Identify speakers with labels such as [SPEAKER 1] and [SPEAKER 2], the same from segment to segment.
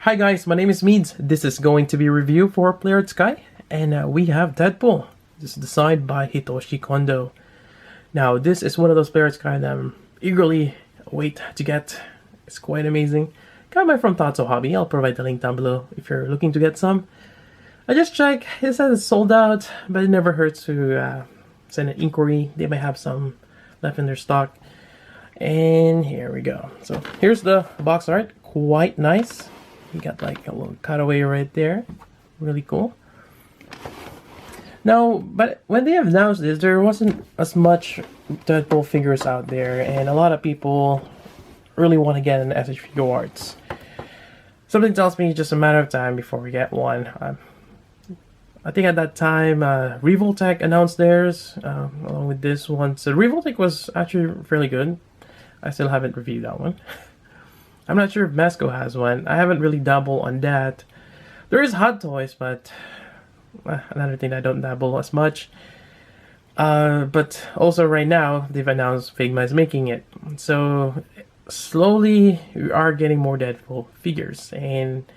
[SPEAKER 1] Hi guys, my name is Meads. This is going to be a review for Player Sky, and we have DeadPool. This is designed by Hitoshi Kondo. Now, this is one of those Player Sky that I'm eagerly wait to get. It's quite amazing. Got mine from Tatsu Hobby. I'll provide the link down below if you're looking to get some. I just checked. It says it's sold out, but it never hurts to send an inquiry. They may have some left in their stock. And here we go. So here's the box art. Quite nice. You got like a little cutaway right there. Really cool. Now, but when they announced this, there wasn't as much DeadPool figures out there, and a lot of people really want to get an SH arts. Something tells me it's just a matter of time before we get one. I think at that time, Revoltech announced theirs along with this one. So Revoltech was actually fairly good. I still haven't reviewed that one. I'm not sure if Masco has one. I haven't really dabbled on that. There is Hot Toys, but another thing I don't dabble as much. But also right now, they've announced Figma is making it. So slowly, we are getting more DeadPool figures. And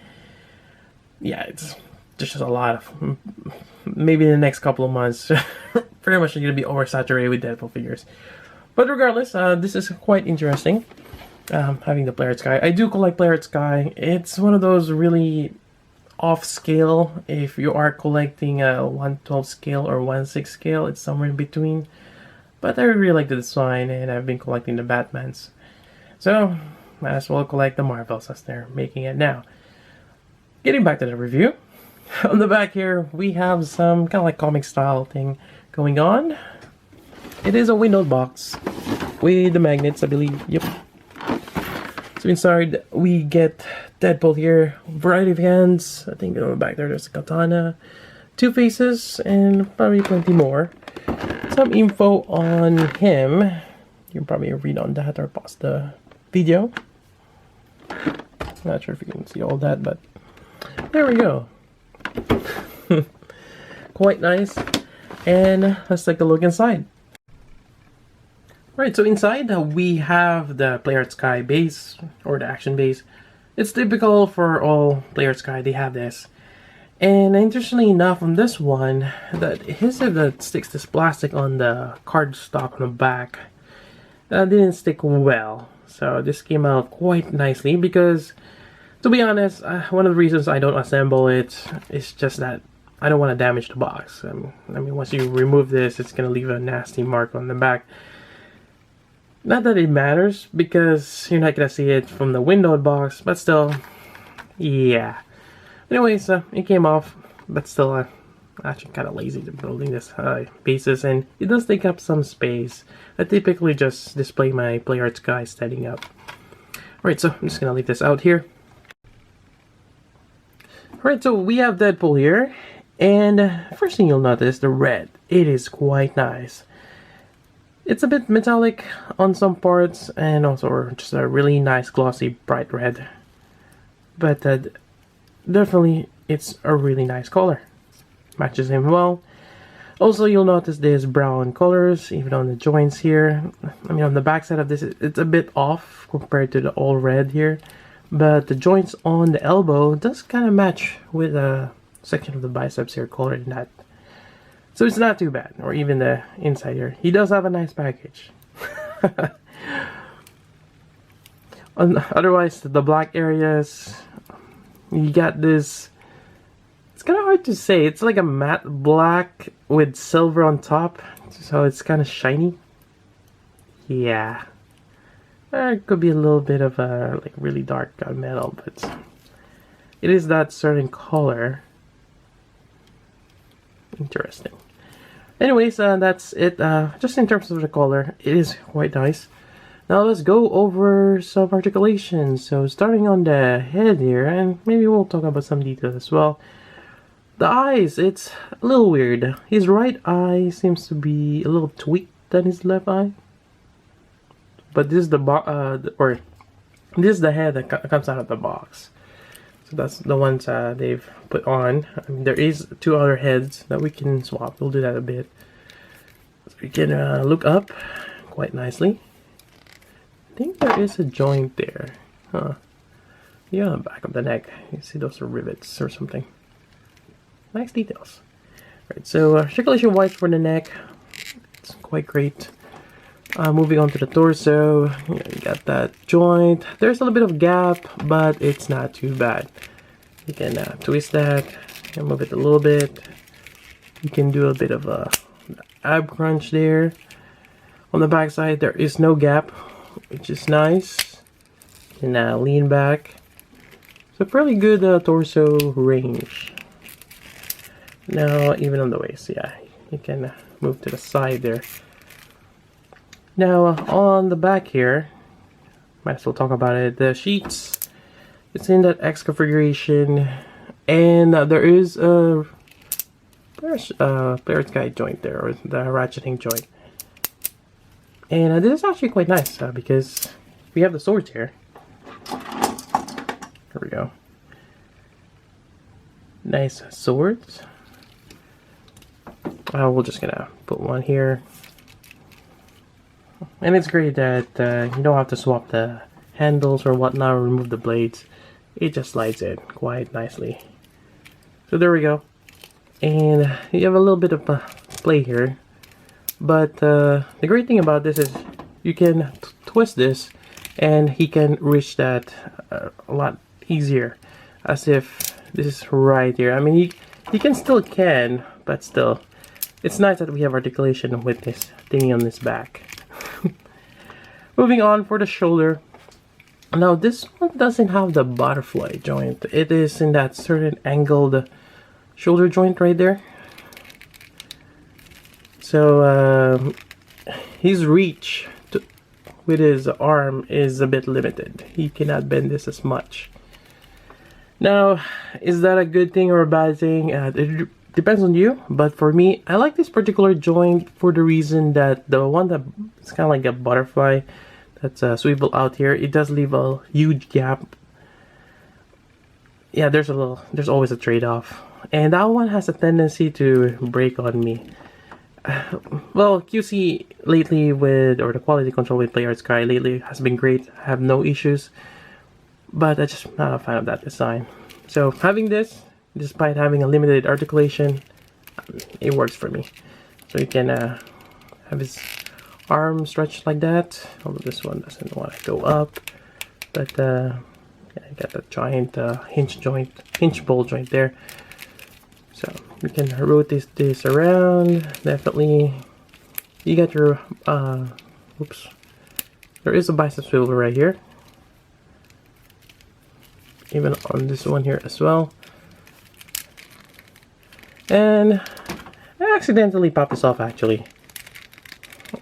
[SPEAKER 1] yeah, it's just a lot of... Maybe in the next couple of months, pretty much going to be oversaturated with DeadPool figures. But regardless, this is quite interesting. Having the Player Sky. I do collect Player Sky. It's one of those really off scale. If you are collecting a 1/12 scale or 1/6 scale, it's somewhere in between. But I really like the design, and I've been collecting the Batmans. So, might as well collect the Marvels as they're making it now. Getting back to the review. On the back here, we have some kind of like comic style thing going on. It is a windowed box with the magnets, I believe. Yep. So inside we get DeadPool here, variety of hands. I think on the back there's a katana, 2 faces, and probably plenty more. Some info on him. You can probably read on that or pause the video. Not sure if you can see all that, but there we go. Quite nice. And let's take a look inside. Right, so inside we have the Player Sky base, or the action base. It's typical for all Player Sky, they have this. And interestingly enough, on this one, that adhesive that sticks this plastic on the cardstock on the back didn't stick well. So this came out quite nicely because, to be honest, one of the reasons I don't assemble it is just that I don't want to damage the box. I mean, once you remove this, it's going to leave a nasty mark on the back. Not that it matters, because you're not going to see it from the windowed box, but still, yeah. Anyways, it came off, but still, I'm actually kind of lazy to building this bases, and it does take up some space. I typically just display my Player Sky standing up. Alright, so I'm just going to leave this out here. Alright, so we have DeadPool here, and first thing you'll notice, the red. It is quite nice. It's a bit metallic on some parts, and also just a really nice glossy bright red. But definitely it's a really nice color. Matches him well. Also, you'll notice there's brown colors even on the joints here. I mean, on the back side of this, it's a bit off compared to the all red here. But the joints on the elbow does kind of match with a section of the biceps here colored in that. So it's not too bad, or even the inside here. He does have a nice package. Otherwise, the black areas, you got this, it's kind of hard to say. It's like a matte black with silver on top, so it's kind of shiny. Yeah. It could be a little bit of a like really dark metal, but it is that certain color. Interesting. Anyways, that's it. Just in terms of the color, it is quite nice. Now let's go over some articulation. So starting on the head here, and maybe we'll talk about some details as well. The eyes, it's a little weird. His right eye seems to be a little tweaked than his left eye. But this is the this is the head that comes out of the box. So that's the ones they've put on. I mean, there is 2 other heads that we can swap. We'll do that a bit. So we can look up quite nicely. I think there is a joint there. Huh. Yeah, on the back of the neck. You see those are rivets or something. Nice details. Alright, so articulation wise for the neck. It's quite great. Moving on to the torso. You got that joint. There's a little bit of gap, but it's not too bad. You can twist that and move it a little bit. You can do a bit of a ab crunch there. On the back side, there is no gap, which is nice. You can lean back. So fairly good torso range. Now, even on the waist, yeah, you can move to the side there. Now, on the back here, might as well talk about it. The sheets, it's in that X configuration, and there is a player's guide joint there, or the ratcheting joint. And this is actually quite nice because we have the swords here. There we go. Nice swords. We're just gonna put one here. And it's great that you don't have to swap the handles or whatnot, or remove the blades. It just slides in quite nicely. So there we go. And you have a little bit of play here. But the great thing about this is you can twist this and he can reach that a lot easier. As if this is right here. I mean, he can still but still. It's nice that we have articulation with this thingy on this back. Moving on for the shoulder. Now this one doesn't have the butterfly joint. It is in that certain angled shoulder joint right there. So his reach with his arm is a bit limited. He cannot bend this as much. Now, is that a good thing or a bad thing? It depends on you, but for me, I like this particular joint for the reason that the one that it's kind of like a butterfly that's swivel out here, it does leave a huge gap. Yeah, there's always a trade-off, and that one has a tendency to break on me. Well, QC lately or the quality control with PlayArt Sky lately has been great. I have no issues, but I'm just not a fan of that design. So having this, despite having a limited articulation, it works for me. So you can have his arm stretched like that, although this one doesn't want to go up. But yeah, you got that giant hinge bolt joint there. So you can rotate this around. Definitely, you got your oops. There is a bicep swivel right here. Even on this one here as well. And I accidentally popped this off actually.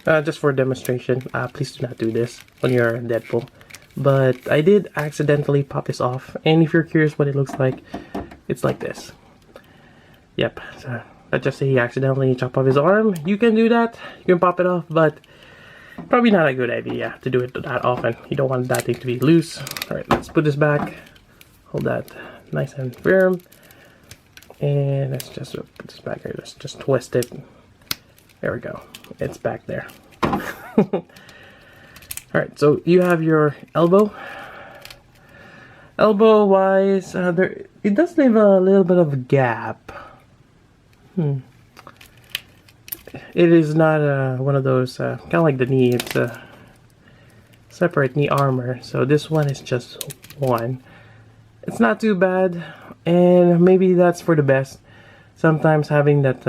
[SPEAKER 1] Just for demonstration. Please do not do this on your DeadPool. But I did accidentally pop this off. And if you're curious what it looks like, it's like this. Yep. So let's just say he accidentally chopped off his arm. You can do that. You can pop it off, but probably not a good idea to do it that often. You don't want that thing to be loose. Alright, let's put this back. Hold that nice and firm. And let's just put this back here. Let's just twist it. There we go. It's back there. Alright, so you have your elbow. Elbow wise, it does leave a little bit of a gap. It is not one of those, kind of like the knee. It's a separate knee armor. So this one is just one. It's not too bad, and maybe that's for the best. Sometimes having that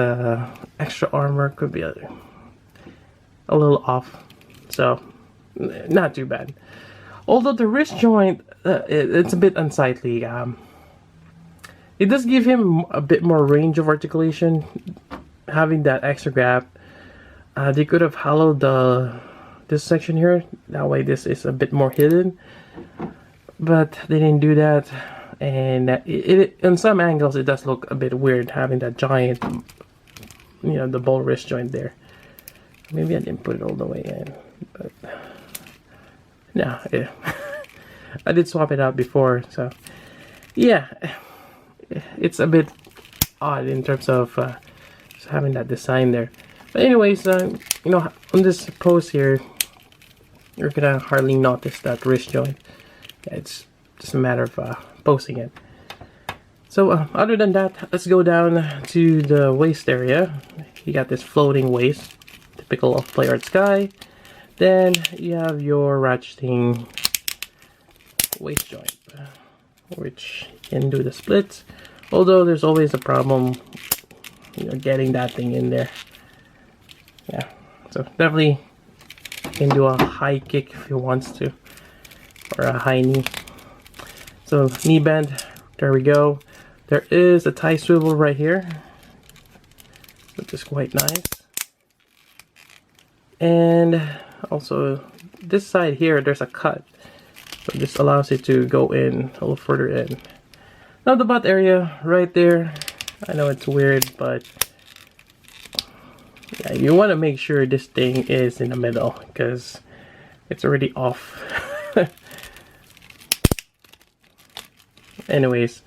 [SPEAKER 1] extra armor could be a little off, so not too bad. Although the wrist joint, it's a bit unsightly. It does give him a bit more range of articulation, having that extra gap. They could have hollowed this section here, that way this is a bit more hidden. But they didn't do that, and in some angles it does look a bit weird having that giant, you know, the ball wrist joint there. Maybe I didn't put it all the way in, but no, yeah. I did swap it out before, so yeah, it's a bit odd in terms of just having that design there. But anyways, you know, on this pose here, you're gonna hardly notice that wrist joint. It's just a matter of posting it. So other than that, let's go down to the waist area. You got this floating waist, typical of Play Art Sky. Then you have your ratcheting waist joint, which you can do the splits. Although there's always a problem, you know, getting that thing in there. Yeah, so definitely can do a high kick if he wants to, or a high knee. So knee bend, there we go. There is a tie swivel right here, which is quite nice. And also this side here, there's a cut, so this allows it to go in a little further in. Now the butt area right there, I know it's weird, but yeah, you want to make sure this thing is in the middle because it's already off. Anyways,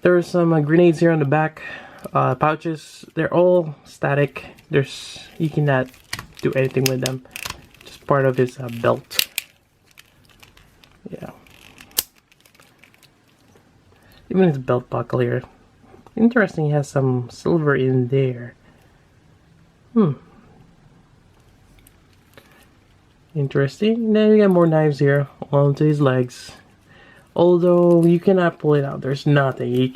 [SPEAKER 1] there are some grenades here on the back, pouches. They're all static. You cannot do anything with them. Just part of his belt. Yeah. Even his belt buckle here. Interesting, he has some silver in there. Interesting. Then we got more knives here onto his legs. Although you cannot pull it out. There's nothing.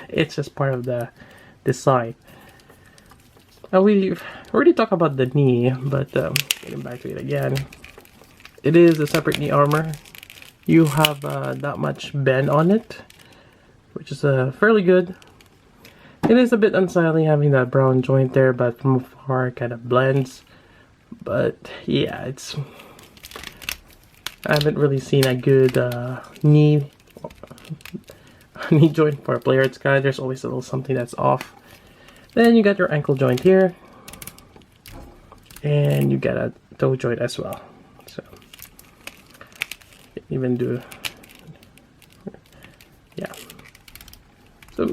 [SPEAKER 1] It's just part of the design. We've already talked about the knee, but getting back to it again. It is a separate knee armor. You have that much bend on it, which is fairly good. It is a bit unsightly having that brown joint there, but from afar it kind of blends. But yeah, I haven't really seen a good knee joint for a Play Art Sky. There's always a little something that's off. Then you got your ankle joint here, and you got a toe joint as well. So even do, yeah. So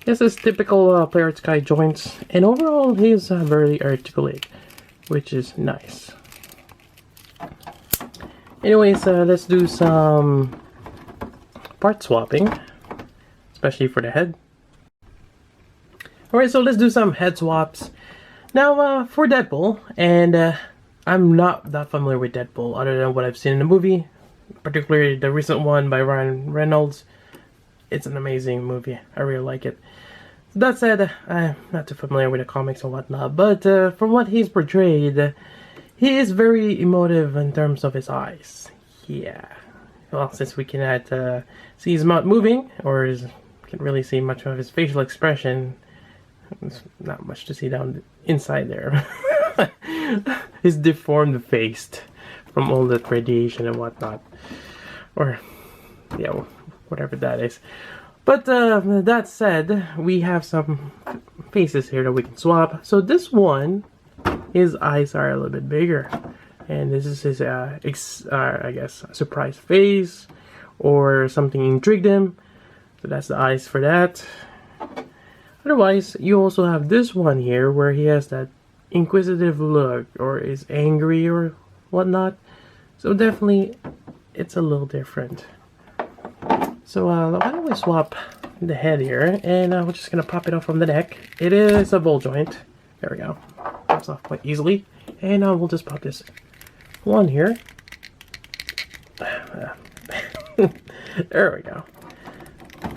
[SPEAKER 1] this is typical Play Art Sky joints, and overall he's very articulate, which is nice. Anyways, let's do some part swapping, especially for the head. Alright, so let's do some head swaps. Now, for DeadPool, and I'm not that familiar with DeadPool other than what I've seen in the movie, particularly the recent one by Ryan Reynolds. It's an amazing movie. I really like it. That said, I'm not too familiar with the comics and whatnot, but from what he's portrayed, he is very emotive in terms of his eyes. Yeah. Well, since we cannot see his mouth moving, or can't really see much of his facial expression, there's not much to see down inside there. His deformed face from all that radiation and whatnot. Or, yeah, whatever that is. But that said, we have some faces here that we can swap. So this one, his eyes are a little bit bigger, and this is his I guess surprise face, or something intrigued him. So that's the eyes for that. Otherwise, you also have this one here where he has that inquisitive look, or is angry or whatnot. So definitely it's a little different. So why don't we swap the head here, and we're just gonna pop it off from the neck. It is a ball joint. There we go. Pops off quite easily. And we'll just pop this one here. There we go.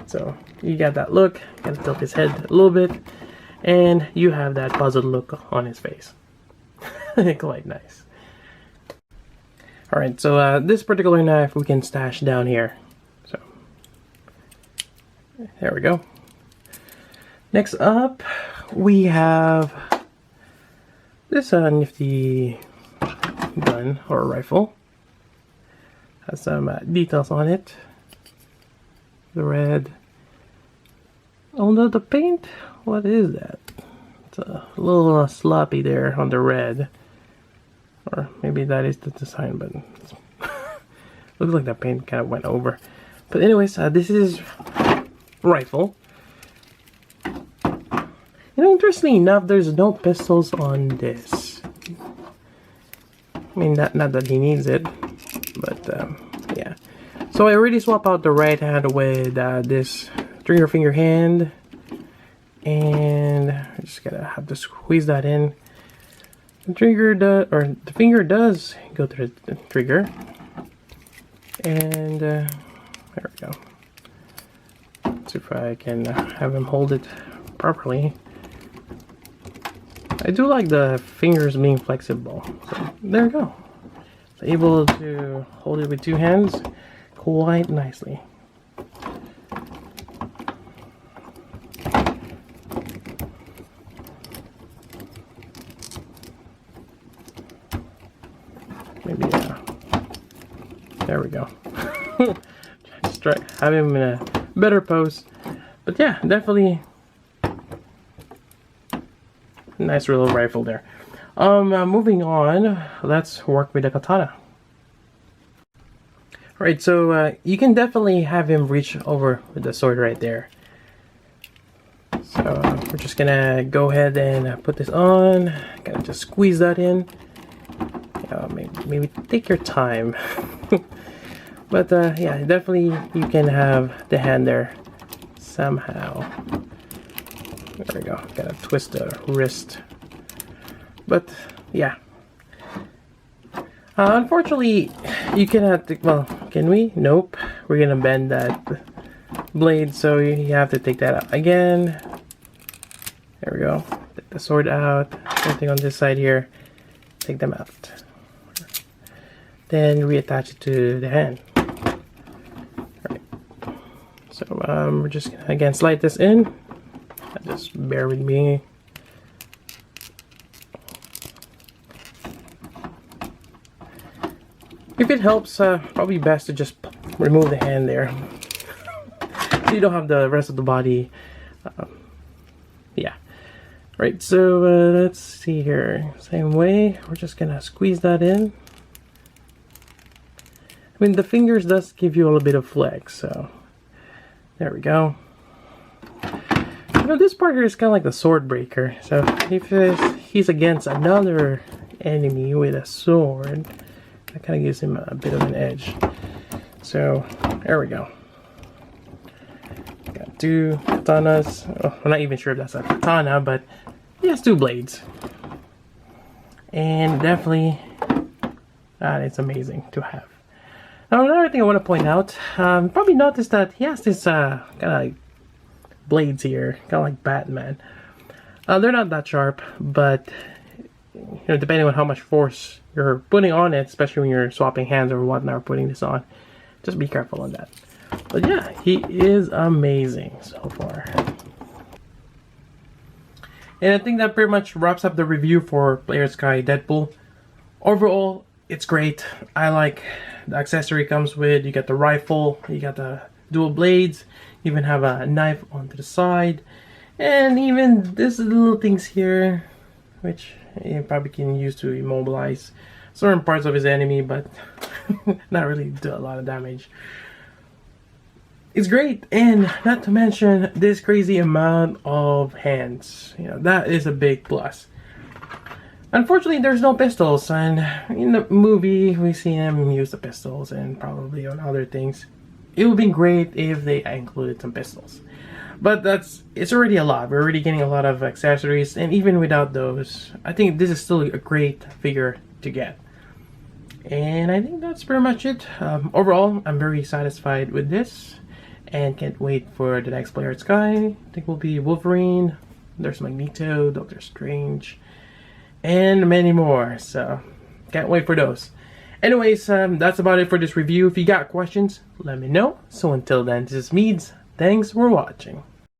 [SPEAKER 1] So you got that look. Gotta tilt his head a little bit, and you have that puzzled look on his face. Quite nice. Alright, so this particular knife we can stash down here. So there we go. Next up, we have this nifty gun or rifle. Has some details on it. The red. Oh no, the paint? What is that? It's a little sloppy there on the red. Or maybe that is the design, but looks like the paint kind of went over. But anyways, this is rifle. You know, interestingly enough, there's no pistols on this. I mean, not that he needs it, but yeah. So I already swapped out the right hand with this trigger finger hand, and I'm just gonna have to squeeze that in. The finger does go to the trigger, and there we go. Let's see if I can have him hold it properly. I do like the fingers being flexible. So there we go. So able to hold it with two hands quite nicely. Maybe there we go. Just try have him in a better pose. But yeah, definitely nice little rifle there. Moving on, let's work with the katana. Alright, so you can definitely have him reach over with the sword right there. So we're just gonna go ahead and put this on. Gotta just squeeze that in. Maybe take your time. But yeah, definitely you can have the hand there somehow. There we go. Gotta twist the wrist. But yeah. Unfortunately, you cannot. Well, can we? Nope. We're gonna bend that blade, so you have to take that out again. There we go. Take the sword out. Something on this side here. Take them out. Then reattach it to the hand. Alright. So we're just gonna again slide this in. Just bear with me. If it helps, probably best to just remove the hand there. So you don't have the rest of the body. Yeah. Right, so let's see here. Same way, we're just gonna squeeze that in. I mean, the fingers does give you a little bit of flex, so there we go. You know, this part here is kind of like the sword breaker. So if he's against another enemy with a sword, that kind of gives him a bit of an edge. So there we go. Got two katanas. Oh, I'm not even sure if that's a katana, but he has two blades. And definitely, it's amazing to have. Now, another thing I want to point out, probably noticed that he has this kind of like blades here, kind of like Batman. They're not that sharp, but you know, depending on how much force you're putting on it, especially when you're swapping hands or whatnot, or putting this on, just be careful on that. But yeah, he is amazing so far. And I think that pretty much wraps up the review for Player Sky DeadPool. Overall, it's great. I like the accessory it comes with. You got the rifle, you got the dual blades, you even have a knife onto the side, and even these little things here, which you probably can use to immobilize certain parts of his enemy, but not really do a lot of damage. It's great, and not to mention this crazy amount of hands. You know, that is a big plus. Unfortunately, there's no pistols, and in the movie we see him use the pistols and probably on other things. It would be great if they included some pistols. But it's already a lot. We're already getting a lot of accessories, and even without those, I think this is still a great figure to get. And I think that's pretty much it. Overall, I'm very satisfied with this, and can't wait for the next Player Sky. I think will be Wolverine, there's Magneto, Doctor Strange, and many more, so can't wait for those. Anyways, that's about it for this review. If you got questions, let me know. So until then, this is Meads. Thanks for watching.